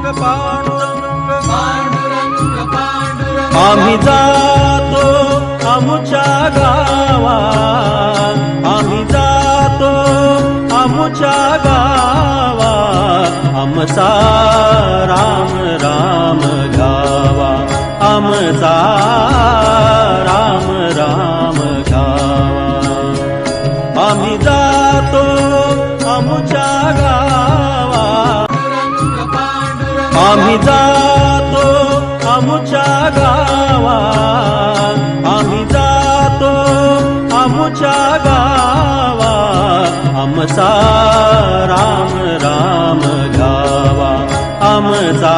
पांडुरंग पांडुरंग पांडुरंग आम्ही जातो आमुच्या गावा, आम्ही जातो आमुच्या गावा, आमचा राम राम घ्यावा, आमचा राम राम घ्यावा. आम्ही जातो आमुच्या गावा, आम्ही जातो आमुच्या गावा, आम्ही जातो आमुच्या गावा, आमचा राम राम घ्यावा, आमचा